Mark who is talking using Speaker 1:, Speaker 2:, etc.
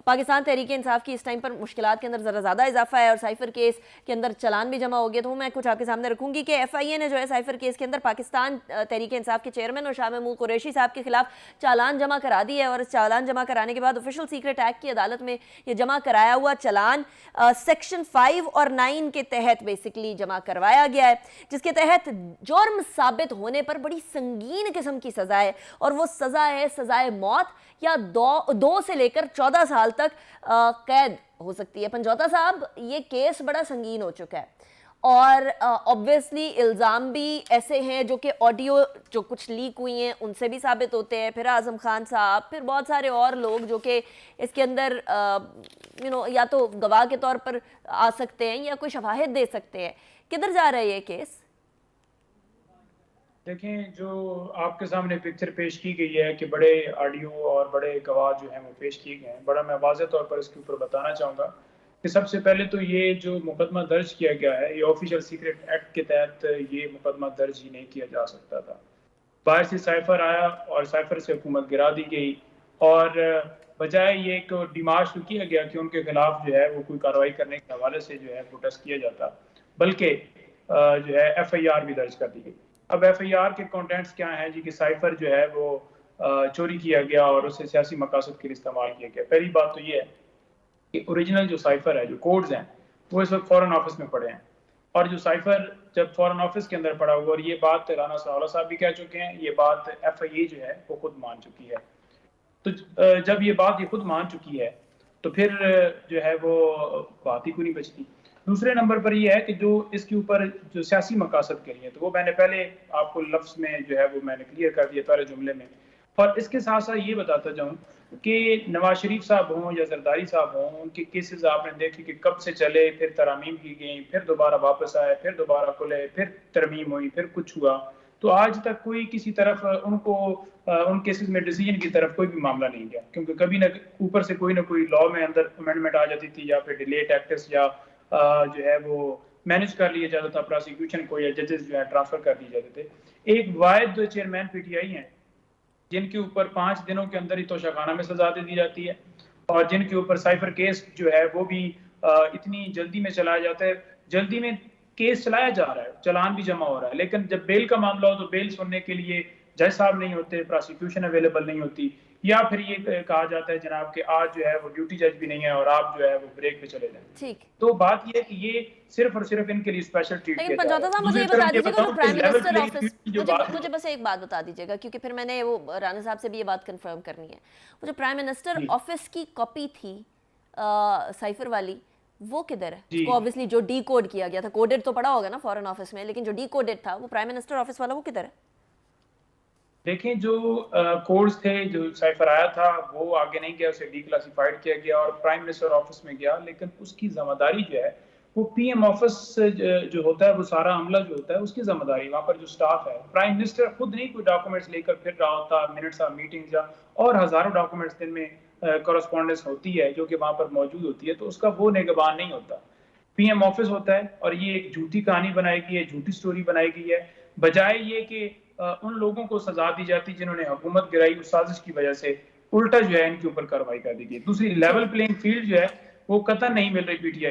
Speaker 1: پاکستان تحریک انصاف کی اس ٹائم پر مشکلات کے اندر ذرا زیادہ اضافہ ہے اور سائفر کیس کے اندر چلان بھی جمع ہو گیا، تو میں کچھ آپ کے سامنے رکھوں گی کہ ایف آئی اے نے جو ہے سائفر کیس کے اندر پاکستان تحریک انصاف کے چیئرمین اور شاہ محمود قریشی صاحب کے خلاف چالان جمع کرا دی ہے، اور اس چالان جمع کرانے کے بعد آفیشل سیکرٹ ایکٹ کی عدالت میں یہ جمع کرایا ہوا چالان سیکشن 5 اور 9 کے تحت بیسکلی جمع کروایا گیا ہے، جس کے تحت جرم ثابت ہونے پر بڑی سنگین قسم کی سزا ہے، اور وہ سزا ہے سزائے موت یا 2 سے لے کر 14 سال تک قید ہو سکتی ہے۔ پنجوتا صاحب، یہ کیس بڑا سنگین ہو چکا ہے اور obviously الزام بھی ایسے ہیں جو کہ آڈیو جو کچھ لیک ہوئی ہیں ان سے بھی ثابت ہوتے ہیں، پھر اعظم خان صاحب، پھر بہت سارے اور لوگ جو کہ اس کے اندر یا تو گواہ کے طور پر آ سکتے ہیں یا کوئی شواہد دے سکتے ہیں۔ کدھر جا رہا ہے یہ کیس؟
Speaker 2: دیکھیں، جو آپ کے سامنے پکچر پیش کی گئی ہے کہ بڑے آڈیو اور بڑے گواہ جو ہیں وہ پیش کیے گئے ہیں، بڑا میں واضح طور پر اس کے اوپر بتانا چاہوں گا کہ سب سے پہلے تو یہ جو مقدمہ درج کیا گیا ہے، یہ آفیشل سیکرٹ ایکٹ کے تحت یہ مقدمہ درج ہی نہیں کیا جا سکتا تھا۔ باہر سے سائفر آیا اور سائفر سے حکومت گرا دی گئی، اور بجائے یہ کہ ڈیمارش کیا گیا کہ ان کے خلاف جو ہے وہ کوئی کارروائی کرنے کے حوالے سے جو ہے پروٹیسٹ کیا جاتا، بلکہ جو ہے ایف آئی آر بھی درج کر دی گئی۔ اب ایف آئی آر کے کانٹینٹس کیا ہیں جی؟ کہ سائفر جو ہے وہ چوری کیا گیا اور اسے سیاسی مقاصد کے لیے استعمال کیا گیا۔ پہلی بات تو یہ ہے کہ اوریجنل جو سائفر ہے، جو کوڈز ہیں، وہ اس وقت فورن آفس میں پڑے ہیں، اور جو سائفر جب فورن آفس کے اندر پڑا ہوا، اور یہ بات رانا ثناءاللہ صاحب بھی کہہ چکے ہیں، یہ بات ایف آئی اے جو ہے وہ خود مان چکی ہے۔ تو جب یہ بات خود مان چکی ہے تو پھر جو ہے وہ بات ہی کو نہیں بچتی۔ دوسرے نمبر پر یہ ہے کہ جو اس کے اوپر جو سیاسی مقاصد کے لیے، تو وہ میں نے پہلے آپ کو لفظ میں جو ہے وہ میں نے کلیئر کر دیا پہلے جملے میں، اور اس کے ساتھ ساتھ یہ بتاتا جاؤں کہ نواز شریف صاحب ہوں یا زرداری صاحب ہوں، ان کے کیسز آپ نے دیکھی کہ کب سے چلے، پھر ترامیم کی گئیں، پھر دوبارہ واپس آئے، پھر دوبارہ کھلے، پھر ترمیم ہوئی، پھر کچھ ہوا، تو آج تک کوئی کسی طرف ان کو ان کیسز میں ڈیسیجن کی طرف کوئی بھی معاملہ نہیں گیا، کیونکہ کبھی نہ اوپر سے کوئی نہ کوئی لا میں اندر امینڈمنٹ آ جاتی تھی، یا پھر ڈیلے ٹیکٹس، یا جو ہے وہ مینج کر لیا جاتا تھا پراسیکیوشن کو، یا ججز جو ہے ٹرانسفر کر دیے جاتے تھے۔ ایک واحد چیئرمین پی ٹی آئی ہیں جن کے اوپر 5 دنوں کے اندر ہی توشیخانہ میں سزا دے دی جاتی ہے، اور جن کے اوپر سائفر کیس جو ہے وہ بھی اتنی جلدی میں چلایا جاتا ہے، جلدی میں کیس چلایا جا رہا ہے، چلان بھی جمع ہو رہا ہے، لیکن جب بیل کا معاملہ ہو تو بیل سننے کے لیے جج صاحب نہیں ہوتے، پراسیکیوشن اویلیبل نہیں ہوتی، یا پھر یہ کہا جاتا ہے جناب کہ آج جو ہے وہ ڈیوٹی جج بھی نہیں ہے اور آپ جو ہے وہ بریک پہ چلے جائیں۔
Speaker 1: ٹھیک،
Speaker 2: تو بات یہ ہے کہ یہ صرف اور صرف ان کے لیے اسپیشل ٹریٹ
Speaker 1: لیکن
Speaker 2: کیا جا رہا
Speaker 1: پنجوتا
Speaker 2: ہے۔
Speaker 1: صاحب مجھے
Speaker 2: دوسری
Speaker 1: یہ
Speaker 2: طرف
Speaker 1: بتا دیجیے گا جو
Speaker 2: بتاؤں کہ
Speaker 1: prime
Speaker 2: level
Speaker 1: minister
Speaker 2: playing
Speaker 1: office,
Speaker 2: field کی جو بات
Speaker 1: مجھے بس ایک بات بتا دیجیے گا کیونکہ پھر میں نے وہ رانا صاحب سے بھی یہ بات کنفرم کرنی ہے، وہ جو پرائم منسٹر آفس کی کاپی تھی سائفر والی، وہ کدھر ہے؟ اس کو obviously جو ڈی کوڈ کیا گیا تھا، کوڈڈ تو پڑا ہوگا نا فورن آفس میں، لیکن جو ڈی کوڈڈ تھا وہ پرائم منسٹر آفس والا وہ کدھر ہے؟
Speaker 2: دیکھیں، جو کوڈز تھے، جو سائفر آیا تھا وہ آگے نہیں گیا، اسے ڈی کلاسیفائڈ کیا گیا اور پرائم منسٹر آفس میں گیا، لیکن اس کی ذمہ داری جو ہے وہ پی ایم آفس جو ہوتا ہے، وہ سارا عملہ جو ہوتا ہے اس کی ذمہ داری، وہاں پر جو سٹاف ہے، پرائم منسٹر خود نہیں کوئی ڈاکومنٹس لے کر پھر رہا ہوتا، منٹس آف میٹنگز یا اور ہزاروں ڈاکومنٹس دن میں کورسپونڈنس ہوتی ہے جو کہ وہاں پر موجود ہوتی ہے، تو اس کا وہ نگہبان نہیں ہوتا، پی ایم آفس ہوتا ہے، اور یہ ایک جھوٹی کہانی بنائی گئی ہے، جھوٹی سٹوری بنائی گئی ہے، بجائے یہ کہ ان لوگوں کو سزا دی جاتی جنہوں نے حکومت گرائی اس سازش کی وجہ سے، الٹا جو ہے ان کے اوپر کارروائی کر دی گئی۔ دوسری لیول پلینگ فیلڈ جو ہے وہ قطعا نہیں مل رہی پی ٹی آئی